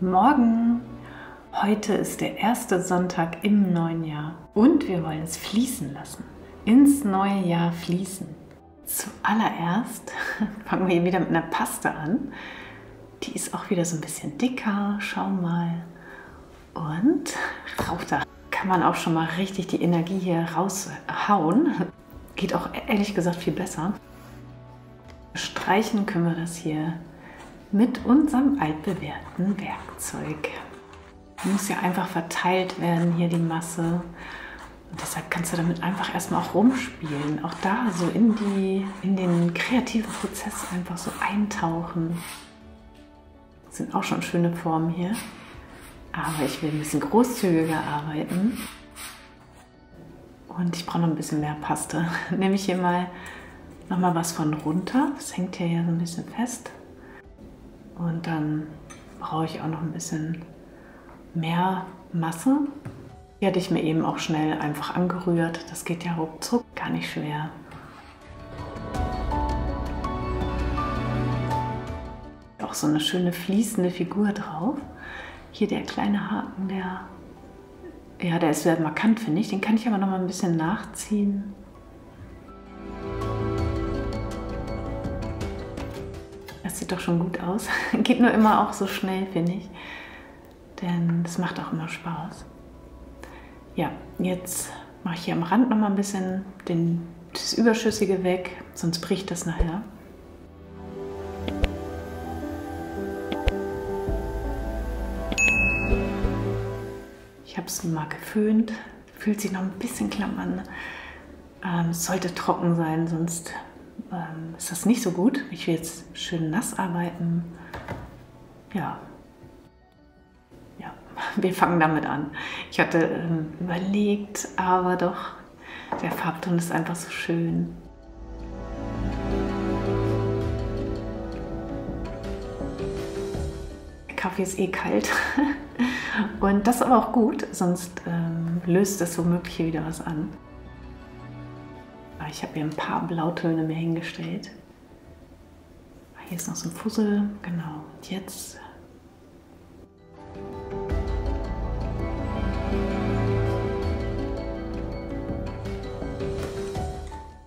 Morgen! Heute ist der erste Sonntag im neuen Jahr und wir wollen es fließen lassen. Ins neue Jahr fließen. Zuallererst fangen wir hier wieder mit einer Paste an. Die ist auch wieder so ein bisschen dicker, schau mal. Und rauf da. Kann man auch schon mal richtig die Energie hier raushauen. Geht auch ehrlich gesagt viel besser. Streichen können wir das hier mit unserem altbewährten Werkzeug. Muss ja einfach verteilt werden, hier die Masse. Und deshalb kannst du damit einfach erstmal auch rumspielen. Auch da so in den kreativen Prozess einfach so eintauchen. Das sind auch schon schöne Formen hier. Aber ich will ein bisschen großzügiger arbeiten. Und ich brauche noch ein bisschen mehr Paste. Nehme ich hier mal nochmal was von runter. Das hängt hier ja so ein bisschen fest. Und dann brauche ich auch noch ein bisschen mehr Masse. Die hatte ich mir eben auch schnell einfach angerührt. Das geht ja ruckzuck, gar nicht schwer. Auch so eine schöne fließende Figur drauf. Hier der kleine Haken, der ist sehr markant, finde ich. Den kann ich aber noch mal ein bisschen nachziehen. Das sieht doch schon gut aus. Geht nur immer auch so schnell, finde ich. Denn das macht auch immer Spaß. Ja, jetzt mache ich hier am Rand noch mal ein bisschen das Überschüssige weg, sonst bricht das nachher. Ich habe es mal geföhnt, fühlt sich noch ein bisschen klamm an. Es sollte trocken sein, sonst ist das nicht so gut. Ich will jetzt schön nass arbeiten. Ja, wir fangen damit an. Ich hatte überlegt, aber doch, der Farbton ist einfach so schön. Der Kaffee ist eh kalt. Und das ist aber auch gut, sonst löst das womöglich hier wieder was an. Ich habe hier ein paar Blautöne mir hingestellt. Hier ist noch so ein Fussel, genau. Und jetzt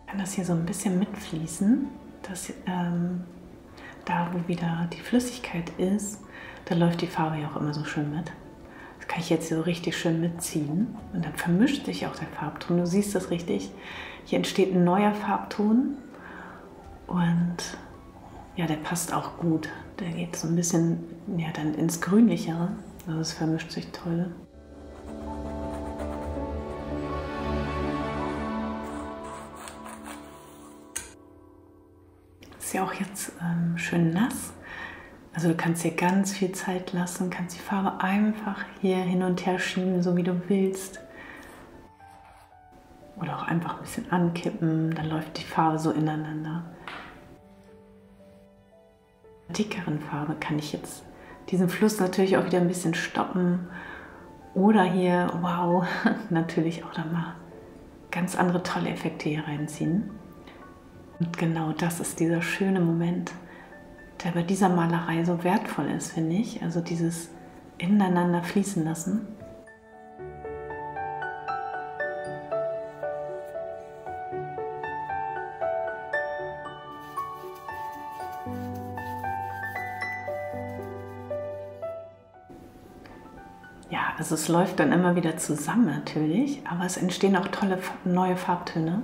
kann das hier so ein bisschen mitfließen. Dass, da, wo wieder die Flüssigkeit ist, da läuft die Farbe ja auch immer so schön mit. Das kann ich jetzt so richtig schön mitziehen und dann vermischt sich auch der Farbton. Du siehst das richtig. Hier entsteht ein neuer Farbton und ja, der passt auch gut. Der geht so ein bisschen ja, dann ins Grünlichere. Also es vermischt sich toll. Ist ja auch jetzt schön nass. Also du kannst hier ganz viel Zeit lassen, kannst die Farbe einfach hier hin und her schieben, so wie du willst. Oder auch einfach ein bisschen ankippen, dann läuft die Farbe so ineinander. Mit der dickeren Farbe kann ich jetzt diesen Fluss natürlich auch wieder ein bisschen stoppen. Oder hier, wow, natürlich auch da mal ganz andere tolle Effekte hier reinziehen. Und genau das ist dieser schöne Moment, der bei dieser Malerei so wertvoll ist, finde ich. Also dieses ineinander fließen lassen. Ja, also es läuft dann immer wieder zusammen natürlich, aber es entstehen auch tolle neue Farbtöne.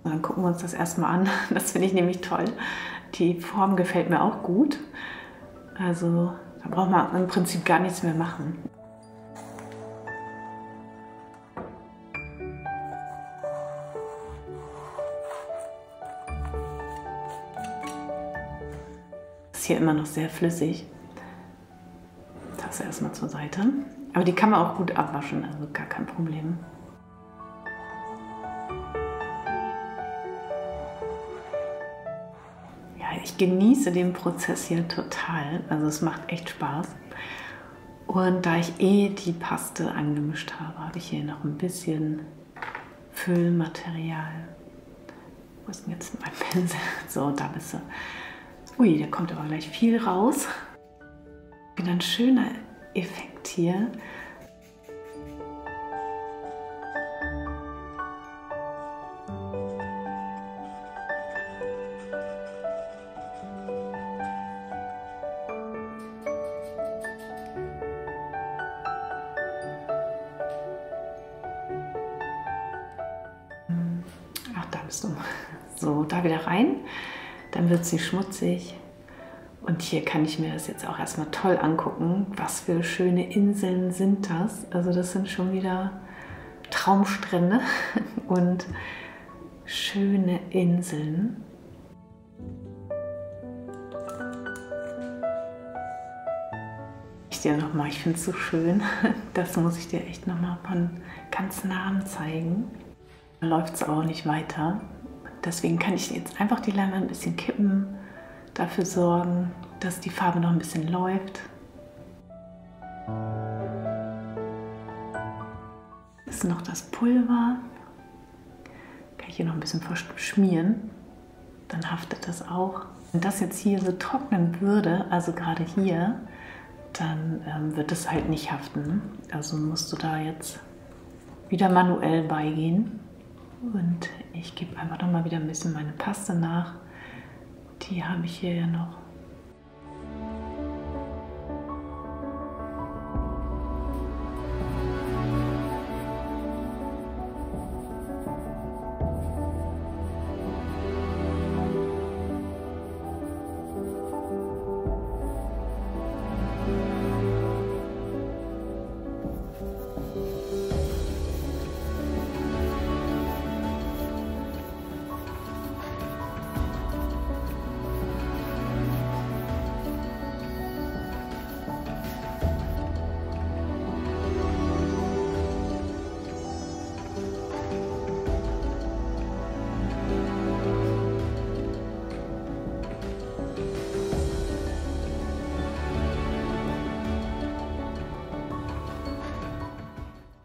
Und dann gucken wir uns das erstmal an. Das finde ich nämlich toll. Die Form gefällt mir auch gut. Also da braucht man im Prinzip gar nichts mehr machen. Ist hier immer noch sehr flüssig. Tasse erstmal zur Seite. Aber die kann man auch gut abwaschen, also gar kein Problem. Ich genieße den Prozess hier total, also es macht echt Spaß. Und da ich die Paste angemischt habe, habe ich hier noch ein bisschen Füllmaterial. Wo ist denn jetzt mein Pinsel? So, da bist du. Ui, da kommt aber gleich viel raus. Wieder ein schöner Effekt hier. Ach, da bist du. So, da wieder rein. Dann wird sie schmutzig. Und hier kann ich mir das jetzt auch erstmal toll angucken. Was für schöne Inseln sind das? Also das sind schon wieder Traumstrände und schöne Inseln. Ich dir noch mal, ich finde es so schön. Das muss ich dir echt noch mal von ganz nahem zeigen. Da läuft es auch nicht weiter. Deswegen kann ich jetzt einfach die Leinwand ein bisschen kippen, dafür sorgen, dass die Farbe noch ein bisschen läuft. Das ist noch das Pulver. Kann ich hier noch ein bisschen schmieren. Dann haftet das auch. Wenn das jetzt hier so trocknen würde, also gerade hier, dann wird es halt nicht haften. Also musst du da jetzt wieder manuell beigehen. Und ich gebe einfach noch mal wieder ein bisschen meine Paste nach. Die habe ich hier ja noch.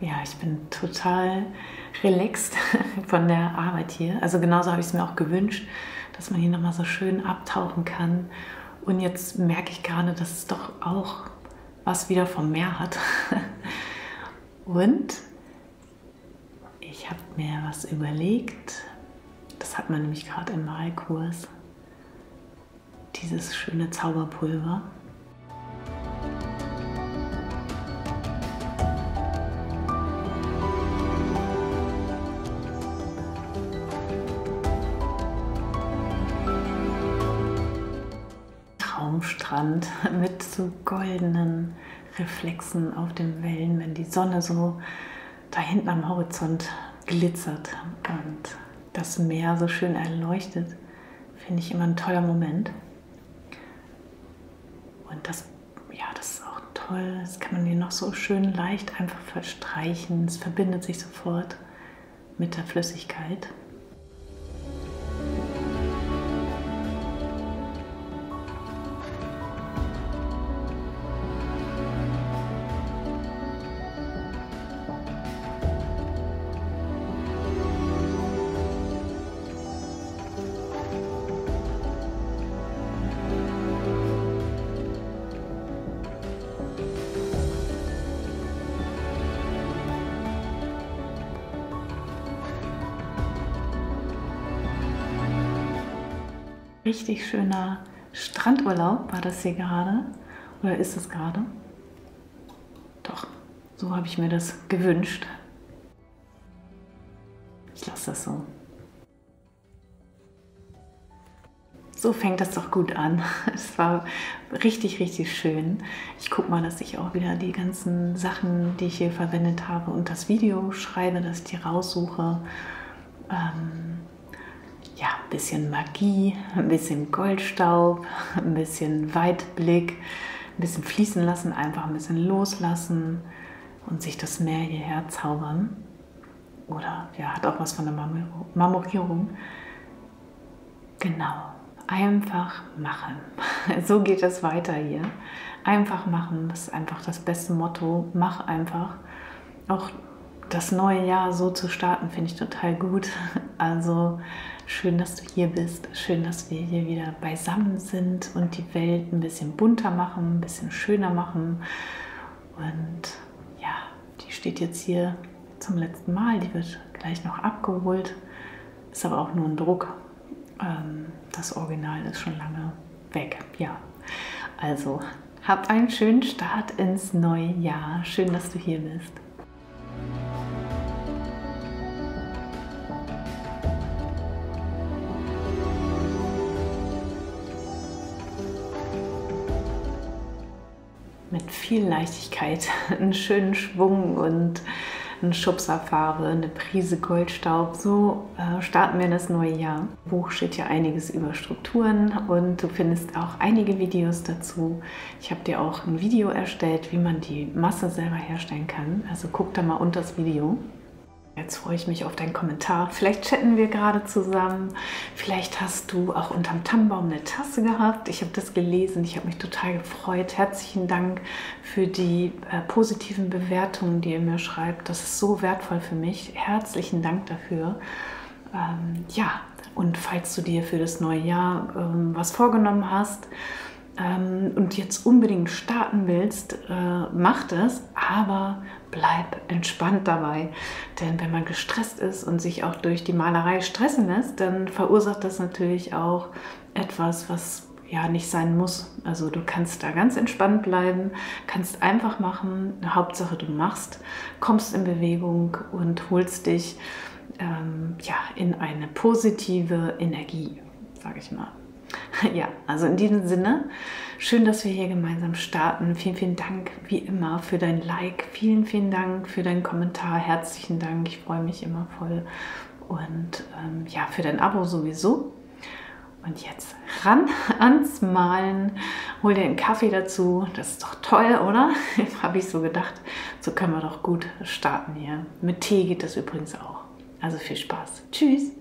Ja, ich bin total relaxed von der Arbeit hier. Also genauso habe ich es mir auch gewünscht, dass man hier nochmal so schön abtauchen kann. Und jetzt merke ich gerade, dass es doch auch was wieder vom Meer hat. Und ich habe mir was überlegt. Das hat man nämlich gerade im Malkurs. Dieses schöne Zauberpulver. Traumstrand mit so goldenen Reflexen auf den Wellen, wenn die Sonne so da hinten am Horizont glitzert und das Meer so schön erleuchtet, finde ich immer ein toller Moment. Und das, ja, das ist auch toll. Das kann man hier noch so schön leicht einfach verstreichen. Es verbindet sich sofort mit der Flüssigkeit. Richtig schöner Strandurlaub war das hier gerade. Oder ist es gerade? Doch, so habe ich mir das gewünscht. Ich lasse das so. So fängt das doch gut an. Es war richtig, richtig schön. Ich gucke mal, dass ich auch wieder die ganzen Sachen, die ich hier verwendet habe, und das Video schreibe, dass ich die raussuche. Ja, ein bisschen Magie, ein bisschen Goldstaub, ein bisschen Weitblick, ein bisschen fließen lassen, einfach ein bisschen loslassen und sich das Meer hierher zaubern. Oder ja, hat auch was von der Marmorierung. Genau, einfach machen. So geht es weiter hier. Einfach machen, das ist einfach das beste Motto. Mach einfach. Auch das neue Jahr so zu starten, finde ich total gut. Also schön, dass du hier bist. Schön, dass wir hier wieder beisammen sind und die Welt ein bisschen bunter machen, ein bisschen schöner machen. Und ja, die steht jetzt hier zum letzten Mal. Die wird gleich noch abgeholt. Ist aber auch nur ein Druck. Das Original ist schon lange weg. Ja, also hab einen schönen Start ins neue Jahr. Schön, dass du hier bist. Mit viel Leichtigkeit, einen schönen Schwung und eine Schubserfarbe, eine Prise Goldstaub. So starten wir in das neue Jahr. Im Buch steht ja einiges über Strukturen und du findest auch einige Videos dazu. Ich habe dir auch ein Video erstellt, wie man die Masse selber herstellen kann. Also guck da mal unter das Video. Jetzt freue ich mich auf deinen Kommentar. Vielleicht chatten wir gerade zusammen. Vielleicht hast du auch unterm Tannenbaum eine Tasse gehabt. Ich habe das gelesen. Ich habe mich total gefreut. Herzlichen Dank für die positiven Bewertungen, die ihr mir schreibt. Das ist so wertvoll für mich. Herzlichen Dank dafür. Ja, und falls du dir für das neue Jahr was vorgenommen hast, und jetzt unbedingt starten willst, mach das, aber bleib entspannt dabei. Denn wenn man gestresst ist und sich auch durch die Malerei stressen lässt, dann verursacht das natürlich auch etwas, was ja nicht sein muss. Also du kannst da ganz entspannt bleiben, kannst einfach machen, Hauptsache du machst, kommst in Bewegung und holst dich ja, in eine positive Energie, sage ich mal. Ja, also in diesem Sinne, schön, dass wir hier gemeinsam starten. Vielen, vielen Dank wie immer für dein Like. Vielen, vielen Dank für deinen Kommentar. Herzlichen Dank, ich freue mich immer voll. Und ja, für dein Abo sowieso. Und jetzt ran ans Malen. Hol dir einen Kaffee dazu. Das ist doch toll, oder? Habe ich so gedacht. So können wir doch gut starten hier. Mit Tee geht das übrigens auch. Also viel Spaß. Tschüss.